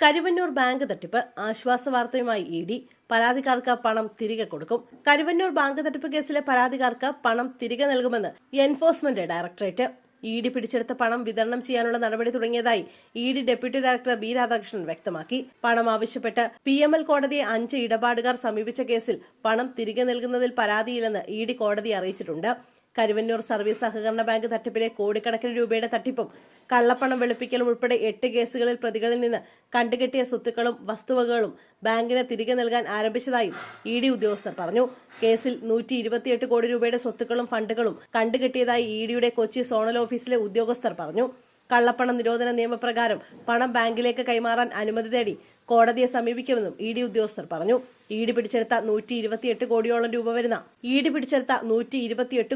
Karuvannur bank തട്ടിപ്പ് ആശ്വാസ വാർത്തയുമായി ED പരാതിക്കാർക്ക് പണം തിരികെ കൊടുക്കും. കരുവന്നൂർ ബാങ്ക് തട്ടിപ്പ് കേസിലെ പരാതിക്കാർക്ക് പണം തിരികെ നൽകുമെന്ന് എൻഫോഴ്സ്മെന്റ് ഡയറക്ടറേറ്റ്. ഇഡി പിടിച്ചെടുത്ത പണം വിതരണം ചെയ്യാനുള്ള നടപടി തുടങ്ങിയതായി ED deputy director B Radhakrishnan വ്യക്തമാക്കി. പണം ആവശ്യപ്പെട്ട് PML കോടതിയെ 5 ഇടപാടുകാർ സമീപിച്ച കേസിൽ പണം തിരികെ നൽകുന്നതിൽ പരാതിയില്ലെന്ന് ഇഡി കോടതിയെ അറിയിച്ചിട്ടുണ്ട്. കരുവന്നൂർ സർവീസ് സഹകരണ ബാങ്ക് തട്ടിപ്പിലെ കോടിക്കണക്കിന് രൂപയുടെ തട്ടിപ്പും കള്ളപ്പണം വെളുപ്പിക്കലും ഉൾപ്പെടെ 8 കേസുകളിൽ പ്രതികളിൽ നിന്ന് കണ്ടുകെട്ടിയ സ്വത്തുക്കളും വസ്തുവകകളും ബാങ്കിന് തിരികെ നൽകാൻ ആരംഭിച്ചതായും ഇഡി ഉദ്യോഗസ്ഥർ പറഞ്ഞു. കേസിൽ 128 കോടി രൂപയുടെ സ്വത്തുക്കളും ഫണ്ടുകളും കണ്ടുകെട്ടിയതായി ഇഡിയുടെ കൊച്ചി സോണൽ ഓഫീസിലെ ഉദ്യോഗസ്ഥർ പറഞ്ഞു. കള്ളപ്പണ നിരോധന നിയമപ്രകാരം പണം ബാങ്കിലേക്ക് കൈമാറാൻ അനുമതി തേടി കോടതിയെ സമീപിക്കുമെന്നും ഇഡി ഉദ്യോഗസ്ഥർ പറഞ്ഞു. ഇഡി പിടിച്ചെടുത്ത 128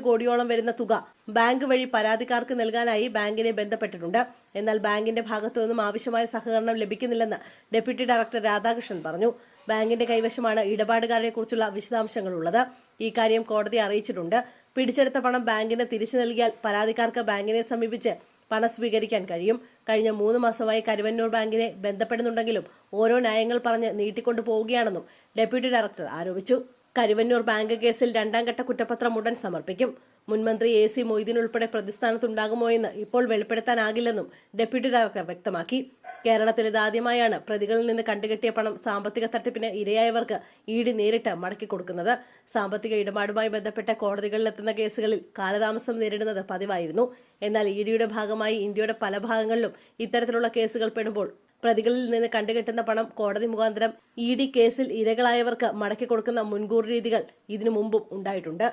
കോടിയോളം വരുന്ന തുക ബാങ്ക് വഴി പരാതിക്കാർക്ക് നൽകാനായി ബാങ്കിനെ ബന്ധപ്പെട്ടിട്ടുണ്ട്. എന്നാൽ ബാങ്കിന്റെ ഭാഗത്തുനിന്നും ആവശ്യമായ സഹകരണം ലഭിക്കുന്നില്ലെന്ന് ഡെപ്യൂട്ടി ഡയറക്ടർ രാധാകൃഷ്ണൻ പറഞ്ഞു. ബാങ്കിന്റെ കൈവശമാണ് ഇടപാടുകാരെ കുറിച്ചുള്ള വിശദാംശങ്ങളുള്ളത്. ഈ കാര്യം കോടതിയെ അറിയിച്ചിട്ടുണ്ട്. പിടിച്ചെടുത്ത പണം ബാങ്കിന് തിരിച്ചു നൽകിയാൽ പരാതിക്കാർക്ക് ബാങ്കിനെ സമീപിച്ച് പണം സ്വീകരിക്കാൻ കഴിയും. കഴിഞ്ഞ 3 മാസമായി കരുവന്നൂർ ബാങ്കിനെ ബന്ധപ്പെടുന്നുണ്ടെങ്കിലും ഓരോ ന്യായങ്ങൾ പറഞ്ഞ് നീട്ടിക്കൊണ്ടു പോവുകയാണെന്നും ഡെപ്യൂട്ടി ഡയറക്ടർ ആരോപിച്ചു. കരുവന്നൂർ ബാങ്ക് കേസിൽ 2ാം ഘട്ട കുറ്റപത്രം ഉടൻ സമർപ്പിക്കും. മുൻമന്ത്രി AC മൊയ്തീൻ ഉൾപ്പെടെ പ്രതിസ്ഥാനത്തുണ്ടാകുമോ എന്ന് ഇപ്പോൾ വെളിപ്പെടുത്താനാകില്ലെന്നും ഡെപ്യൂട്ടി ഡയറക്ടർ വ്യക്തമാക്കി. കേരളത്തിൽ ഇതാദ്യമായാണ് പ്രതികളിൽ നിന്ന് കണ്ടുകെട്ടിയ പണം സാമ്പത്തിക തട്ടിപ്പിന് ഇരയായവർക്ക് ഇഡി നേരിട്ട് മടക്കിക്കൊടുക്കുന്നത്. സാമ്പത്തിക ഇടപാടുമായി ബന്ധപ്പെട്ട കോടതികളിലെത്തുന്ന കേസുകളിൽ കാലതാമസം നേരിടുന്നത് പതിവായിരുന്നു. എന്നാൽ ഇഡിയുടെ ഭാഗമായി ഇന്ത്യയുടെ പല ഭാഗങ്ങളിലും ഇത്തരത്തിലുള്ള കേസുകൾ പെടുമ്പോൾ പ്രതികളിൽ നിന്ന് കണ്ടുകെട്ടുന്ന പണം കോടതി മുഖാന്തരം ഇഡി കേസിൽ ഇരകളായവർക്ക് മടക്കിക്കൊടുക്കുന്ന മുൻകൂർ രീതികൾ ഇതിനു മുമ്പും ഉണ്ടായിട്ടുണ്ട്.